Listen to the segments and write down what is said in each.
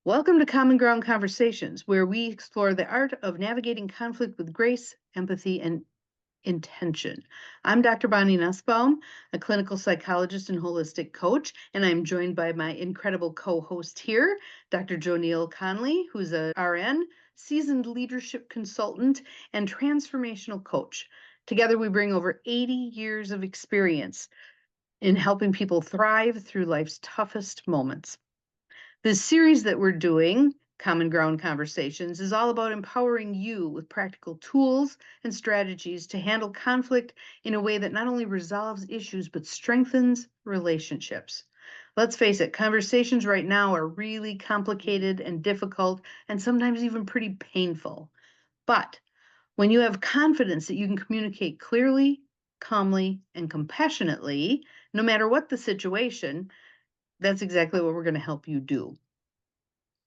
Welcome to Common Ground Conversations, where we explore the art of navigating conflict with grace, empathy, and intention. I'm Dr. Bonnie Nussbaum, a clinical psychologist and holistic coach, and I'm joined by my incredible co-host here, Dr. Jonelle Conley, who's a RN, seasoned leadership consultant, and transformational coach. Together, we bring over 80 years of experience in helping people thrive through life's toughest moments. This series that we're doing, Common Ground Conversations, is all about empowering you with practical tools and strategies to handle conflict in a way that not only resolves issues, but strengthens relationships. Let's face it, conversations right now are really complicated and difficult, and sometimes even pretty painful. But when you have confidence that you can communicate clearly, calmly, and compassionately, no matter what the situation, that's exactly what we're going to help you do.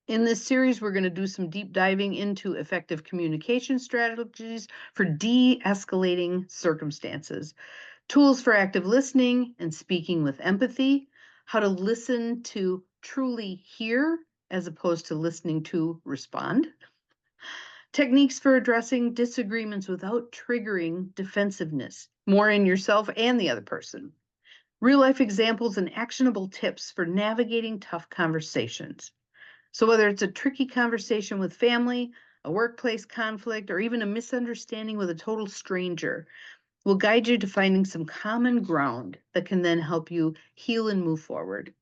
In this series, we're going to do some deep diving into effective communication strategies for de-escalating circumstances, tools for active listening and speaking with empathy, how to listen to truly hear as opposed to listening to respond, techniques for addressing disagreements without triggering defensiveness, more in yourself and the other person, real life examples and actionable tips for navigating tough conversations. So whether it's a tricky conversation with family, a workplace conflict, or even a misunderstanding with a total stranger, we'll guide you to finding some common ground that can then help you heal and move forward.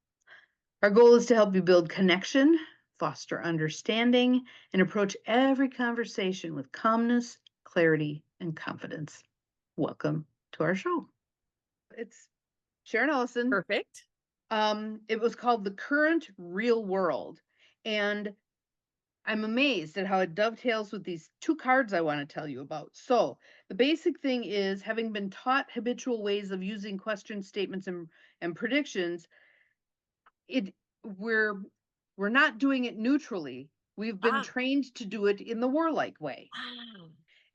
Our goal is to help you build connection, foster understanding, and approach every conversation with calmness, clarity, and confidence. Welcome to our show. It's Sharon Ellison. Perfect. It was called The Current Real World. And I'm amazed at how it dovetails with these two cards I want to tell you about. So the basic thing is, having been taught habitual ways of using question statements and predictions, it we're we're not doing it neutrally. We've been trained to do it in the warlike way. Wow.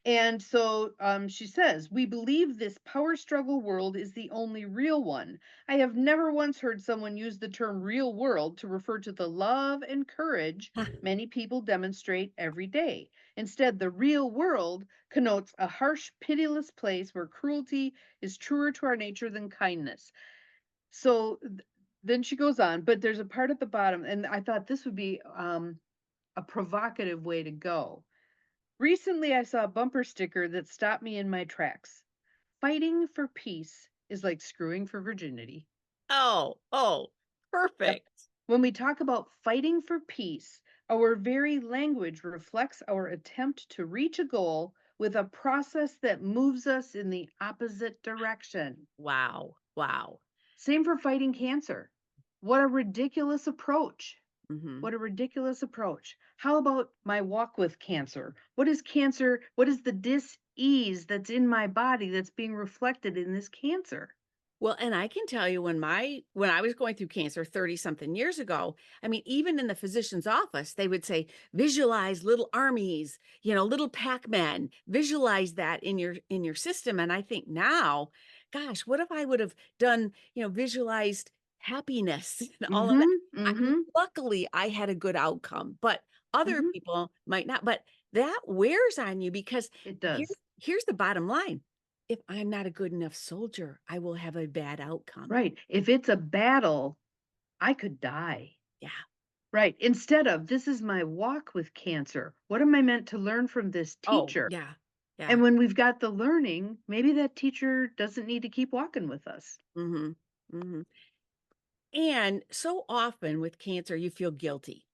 And so she says, we believe this power struggle world is the only real one. I have never once heard someone use the term real world to refer to the love and courage many people demonstrate every day. Instead, the real world connotes a harsh, pitiless place where cruelty is truer to our nature than kindness. So then she goes on, but there's a part at the bottom, and I thought this would be a provocative way to go. Recently, I saw a bumper sticker that stopped me in my tracks. Fighting for peace is like screwing for virginity. Oh, Yep. perfect. When we talk about fighting for peace, our very language reflects our attempt to reach a goal with a process that moves us in the opposite direction. Wow. Wow. Same for fighting cancer. What a ridiculous approach. hmm What a ridiculous approach. How about my walk with cancer? What is cancer? What is the dis-ease that's in my body that's being reflected in this cancer? Well, and I can tell you when I was going through cancer 30 something years ago, I mean, even in the physician's office, they would say, visualize little armies, little Pac-Man, visualize that in your system. And I think now, gosh, what if I would have done, visualized happiness and all of that? Mm-hmm. Mm-hmm. Luckily, I had a good outcome, but other Mm-hmm. people might not. But that wears on you because It here, does. here's the bottom line. If I'm not a good enough soldier, I will have a bad outcome. Right. If it's a battle, I could die. Yeah. Right. Instead of, this is my walk with cancer. What am I meant to learn from this Oh, teacher? yeah. Yeah. And when we've got the learning, maybe that teacher doesn't need to keep walking with us. Mhm. Mhm. And so often with cancer, you feel guilty.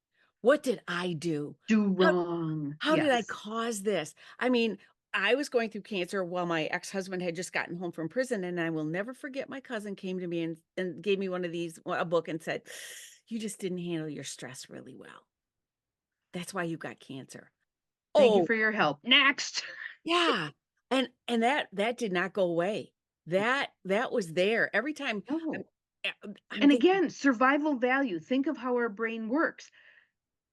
What did I do? Do How wrong. how did I Yes. cause this? I mean, I was going through cancer while my ex-husband had just gotten home from prison, and I will never forget my cousin came to me and gave me one of these a book and said, "You just didn't handle your stress really well. That's why you got cancer." Thank you Oh, for your help. Next. yeah. And that did not go away. That was there every time. I'm, No. I'm And thinking, again, survival value. Think of how our brain works.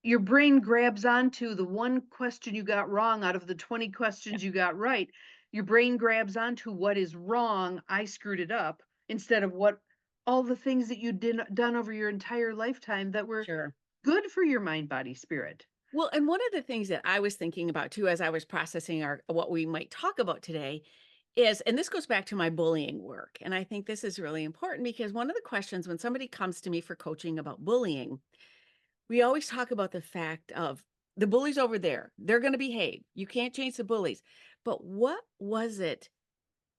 Your brain grabs onto the one question you got wrong out of the 20 yeah, questions you got right. Your brain grabs onto what is wrong. I screwed it up, instead of what all the things that you did done over your entire lifetime that were sure. good for your mind, body, spirit. Well, and one of the things that I was thinking about too, as I was processing our what we might talk about today is, and this goes back to my bullying work. And I think this is really important because one of the questions when somebody comes to me for coaching about bullying, we always talk about the fact of the bullies over there, they're going to behave. You can't change the bullies. But what was it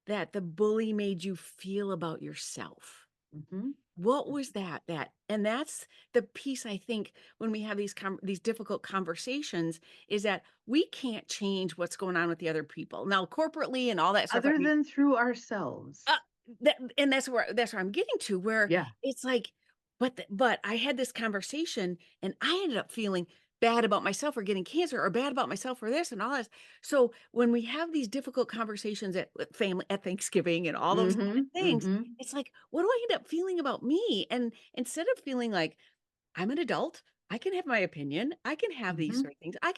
that the bully made you feel about yourself? Mhm. What was that? And that's the piece I think when we have these difficult conversations is that we can't change what's going on with the other people. Now, corporately and all that stuff, I Other mean, than through ourselves. uh, and that's where I'm getting to, where Yeah. it's like, but I had this conversation and I ended up feeling bad about myself for getting cancer or bad about myself for this and all this. So when we have these difficult conversations at with family at Thanksgiving and all those kind of Mhm. things, Mhm. it's like, what do I end up feeling about me? And instead of feeling like I'm an adult. I can have my opinion. I can have these Mhm. sort of things. I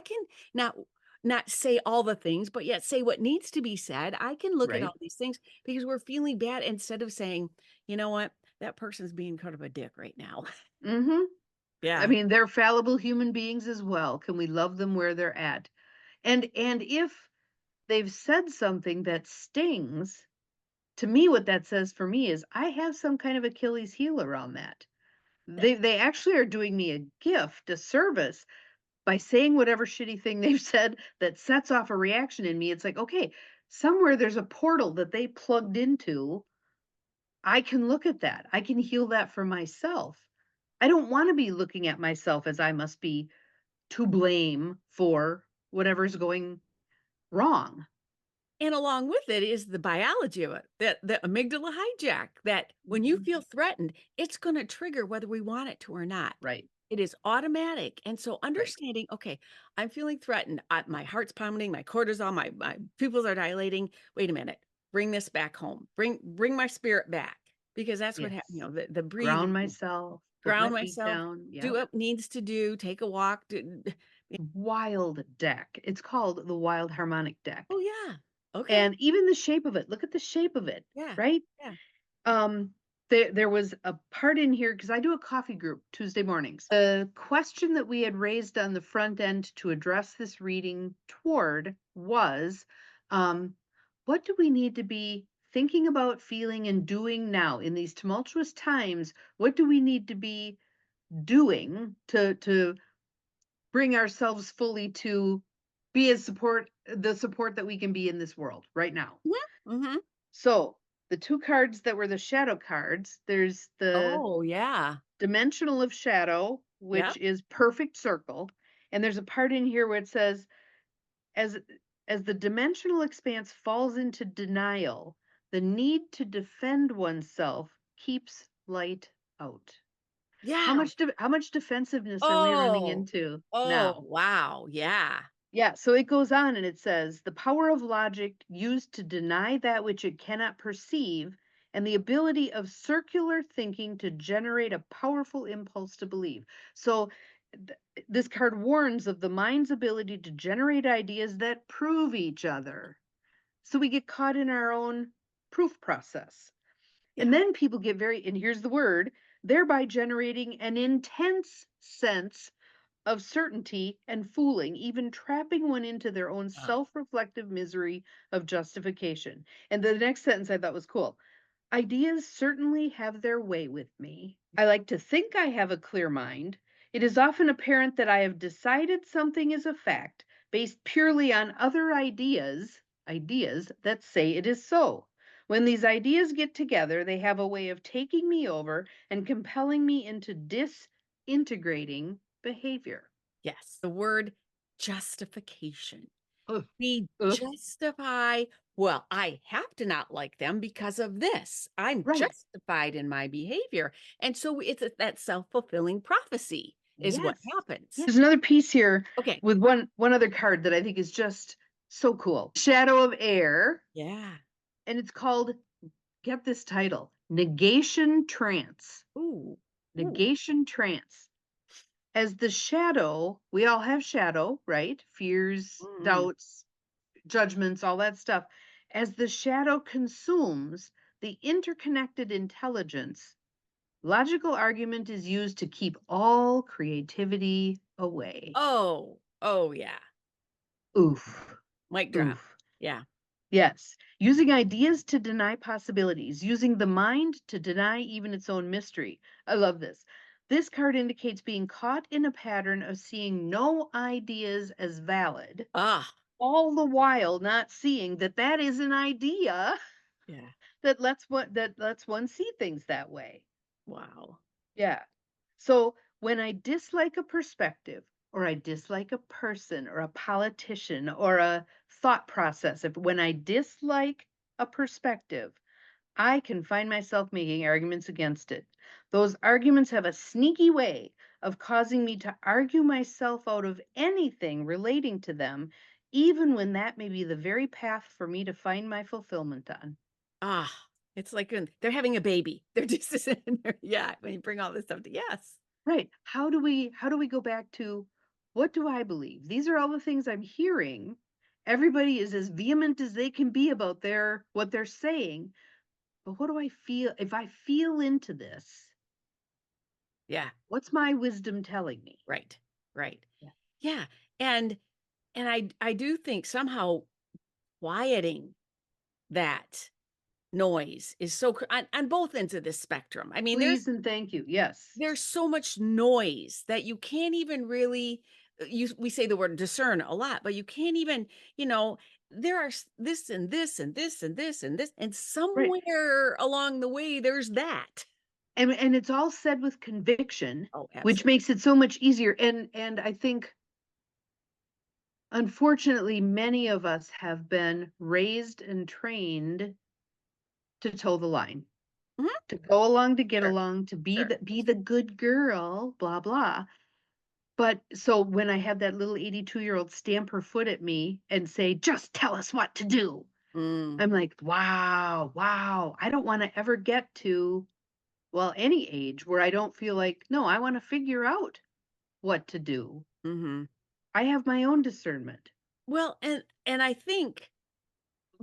can not not say all the things, but yet say what needs to be said. I can look at all Right. these things because we're feeling bad instead of saying, you know what, that person's being kind of a dick right now. Mhm. I Yeah. mean, they're fallible human beings as well. Can we love them where they're at? And if they've said something that stings, to me, what that says for me is I have some kind of Achilles heel around that. That- They actually are doing me a gift, a service by saying whatever shitty thing they've said that sets off a reaction in me. It's like, okay, somewhere there's a portal that they plugged into. I can look at that. I can heal that for myself. I don't want to be looking at myself as I must be to blame for whatever's going wrong. And along with it is the biology of it, that the amygdala hijack, that when you Mhm. feel threatened, it's going to trigger whether we want it to or not. Right, It is automatic. And so right. understanding, okay, I'm feeling threatened. My heart's pounding, my cortisol, my pupils are dilating. Wait a minute. Bring this back home. Bring my spirit back because that's what happened. Yes. The breathing, Ground myself, put my ground feet myself, down. do Yep. what needs to do, take a walk. Wild deck. It's called the Wild Harmonic Oh Deck. yeah. Okay. And even the shape of it, look at the shape of it, Yeah. right? Yeah. Um, there was a part in here because I do a coffee group Tuesday mornings. The question that we had raised on the front end to address this reading toward was, um, what do we need to be thinking about, feeling, and doing now in these tumultuous times? What do we need to be doing to bring ourselves fully to be as the support that we can be in this world right now? Yeah. Hmm. So, the 2 cards that were the shadow cards, there's the Oh yeah. dimensional of shadow, which Yep. is perfect circle, and there's a part in here where it says, "As as the dimensional expanse falls into denial, the need to defend oneself keeps light out." Yeah. How much defensiveness are we running Oh. into Oh, now? wow. Yeah. Yeah, so it goes on and it says, the power of logic used to deny that which it cannot perceive, and the ability of circular thinking to generate a powerful impulse to believe. So, this card warns of the mind's ability to generate ideas that prove each other. So, we get caught in our own proof process. Yeah. And then people get very, and here's the word, thereby generating an intense sense of certainty and fooling, even trapping one into their own Oh, self reflective misery of justification. And the next sentence I thought was cool. Ideas certainly have their way with me. I like to think I have a clear mind. It is often apparent that I have decided something is a fact based purely on other ideas that say it is so. When these ideas get together, they have a way of taking me over and compelling me into disintegrating behavior. yes. The word justification. Ugh, We ugh, justify, well, I have to not like them because of this. I'm right. justified in my behavior. And so that self-fulfilling prophecy is what Yes. happens. There's another piece here Okay. with one other card that I think is just so cool. Shadow of Air, Yeah. and it's called, get this title, Negation Trance. Ooh. Ooh. Negation Trance. As the shadow, we all have shadow, right? Fears, Mm. doubts, judgments, all that stuff. As the shadow consumes the interconnected intelligence, Logical argument is used to keep all creativity away. Oh, oh, yeah. Oof. Mic drop. Oof. Yeah. Yes. Using ideas to deny possibilities, using the mind to deny even its own mystery. I love this. This card indicates being caught in a pattern of seeing no ideas as valid, Ah, all the while not seeing that that is an idea yeah. that lets one see things that way. Wow. Yeah. So when I dislike a perspective, or I dislike a person, or a politician, or a thought process, if when I dislike a perspective, I can find myself making arguments against it. Those arguments have a sneaky way of causing me to argue myself out of anything relating to them, even when that may be the very path for me to find my fulfillment on. Ah, it's like when they're having a baby. They're just sitting there. Yeah, when you bring all this stuff to yes. Right. How do we go back to what do I believe? These are all the things I'm hearing. Everybody is as vehement as they can be about their what they're saying. But what do I feel if I feel into this? Yeah, What's my wisdom telling me? right. Right. Yeah. Yeah. And I do think somehow quieting that noise is so on both ends of this spectrum. I mean, Please and thank you. Yes. there's so much noise that you can't even really you we say the word discern a lot, but you can't even, you know, there are this and this and this and this and this and Right. somewhere along the way there's that. And it's all said with conviction, Oh, which absolutely. makes it so much easier. And I think unfortunately many of us have been raised and trained to toe the line. Mhm. To go along to get Sure. along, to Sure. be the good girl, blah, blah. But so when I had that little 82-year-old stamp her foot at me and say, "Just tell us what to do," Mm, I'm like, "Wow, wow, I don't wanna ever get to, well, any age where I don't feel like, no, I wanna figure out what to do. mhm. I have my own discernment." Well, and I think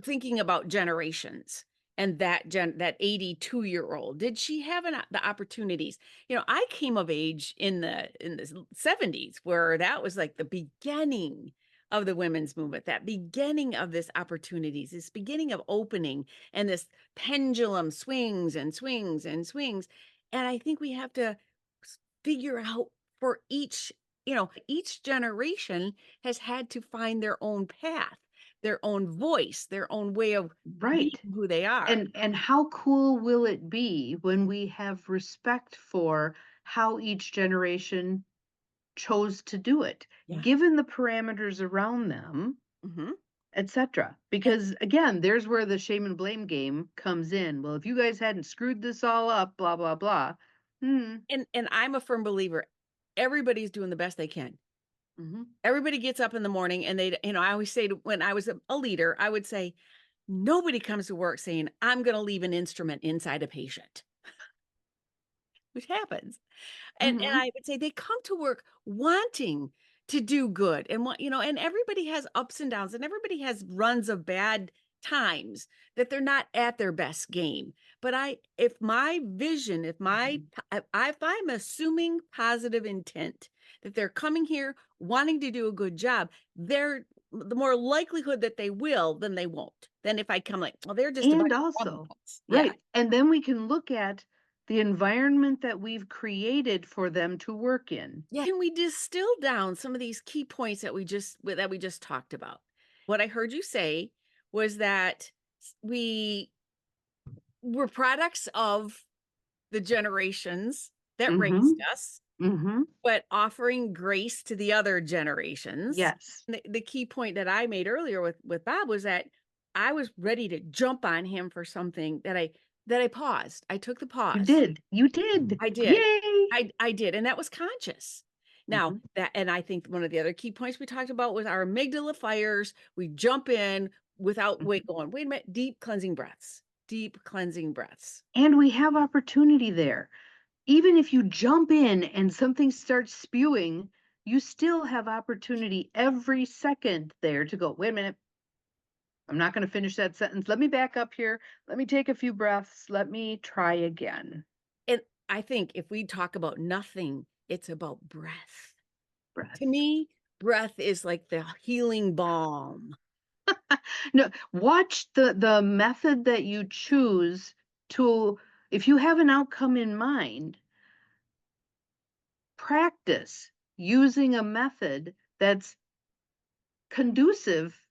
thinking about generations and that 82-year-old, did she have the opportunities? You know, I came of age in the 70s where that was like the beginning of the women's movement, that beginning of this opportunities, this beginning of opening and this pendulum swings and swings and swings. And I think we have to figure out for each, you know, each generation has had to find their own path, their own voice, their own way of being Right. who they are. And how cool will it be when we have respect for how each generation chose to do it, Yeah. given the parameters around them, Mhm. etc. And Because again, there's where the shame and blame game comes in. Well, if you guys hadn't screwed this all up, blah blah blah. Hmm. and I'm a firm believer, everybody's doing the best they can. Hmm. Everybody gets up in the morning and they, you know, I always say when I was a leader, I would say, nobody comes to work saying, I'm going to leave an instrument inside a patient, which happens. And Hmm. I would say they come to work wanting to do good and want, you know, and everybody has ups and downs and everybody has runs of bad times that they're not at their best game. But if my vision, if I'm assuming positive intent that they're coming here wanting to do a good job, they're the more likelihood that they will than they won't. Then if I come like, well, they're just a bunch And of also, grumblers. Yeah. right. And then we can look at the environment that we've created for them to work in. Yeah. Can we distill down some of these key points that we just talked about? What I heard you say was that we were products of the generations that raised Hmm. us, Hmm. but offering grace to the other generations. Yes, The key point that I made earlier with Bob was that I was ready to jump on him for something that I paused. I took the you pause. did. You did. I did. Yay. I did, and that was conscious. Now, Hmm. that and I think one of the other key points we talked about was our amygdala fires. We jump in without going, "Wait a minute," deep cleansing breaths. And we have opportunity there. Even if you jump in and something starts spewing, you still have opportunity every second there to go, wait a minute, I'm not going to finish that sentence. Let me back up here. Let me take a few breaths. Let me try again. And I think if we talk about nothing, it's about breath. To Breath. me, breath is like the healing balm. No, watch the method that you choose to, if you have an outcome in mind, practice using a method that's conducive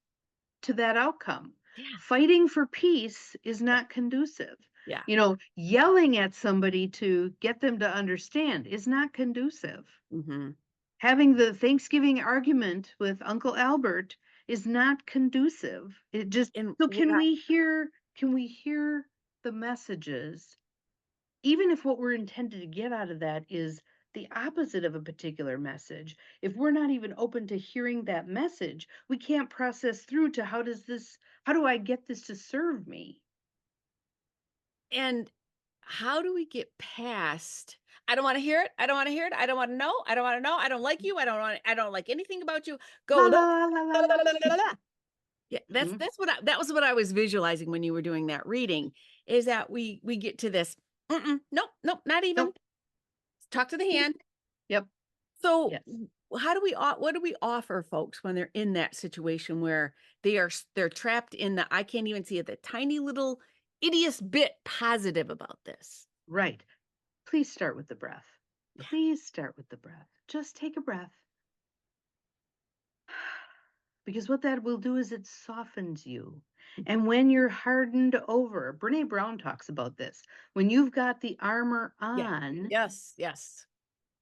to that outcome. Yeah. Fighting for peace is Yeah. not conducive. Yeah. Yelling at somebody to get them to understand is not conducive. Mhm. Having the Thanksgiving argument with Uncle Albert is not conducive. It just, And so what I can we hear the messages, even if what we're intended to get out of that is the opposite of a particular message? If we're not even open to hearing that message, we can't process through to how do I get this to serve me? and how do we get past, "I don't wanna hear it, I don't wanna hear it, I don't wanna know, I don't wanna know, I don't like you, I don't like anything about you, La go, no." la la la la la. Yeah, Mhm. that was what I was visualizing when you were doing that reading, is that we get to this, "Mm-mm, nope, nope, not even, Nope. talk to the Yep. hand." Yep. So, Yes. how do we what do we offer folks when they're in that situation where they're trapped in the, I can't even see it, the tiny little ittiest bit positive about this? Right. Please start with the breath. Yeah. Please start with the breath. Just take a breath. Because what that will do is it softens you. And when you're hardened over, Brene Brown talks about this. When you've got the armor Yeah. on, Yes, yes.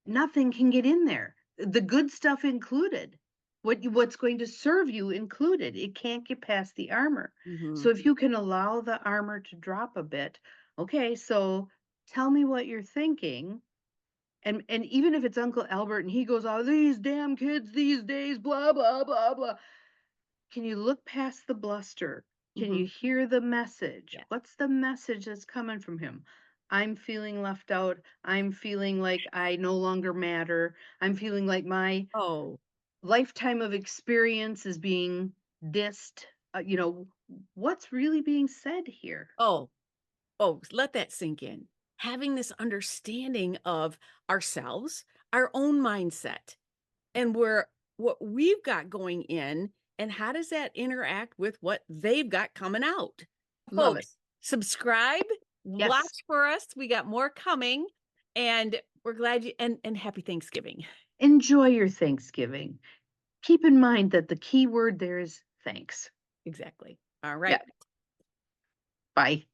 nothing can get in there. The good stuff included. What's going to serve you included. It can't get past the armor. Mhm. So if you can allow the armor to drop a bit, okay, so tell me what you're thinking. And even if it's Uncle Albert and he goes, "Oh, these damn kids these days, blah, blah, blah, blah." Can you look past the bluster? Can you Mhm. hear the message? Yeah. What's the message that's coming from him? I'm feeling left out. I'm feeling like I no longer matter. I'm feeling like my Oh, lifetime of experience is being dissed. What's really being said here? oh, oh, let that sink in. Having this understanding of ourselves, our own mindset, and where what we've got going in, and how does that interact with what they've got coming out? Love it. Folks, subscribe, Yes. watch for us. We got more coming, and we're glad you, and happy Thanksgiving. Enjoy your Thanksgiving. Keep in mind that the key word there is thanks. Exactly. All Yeah. right. Bye.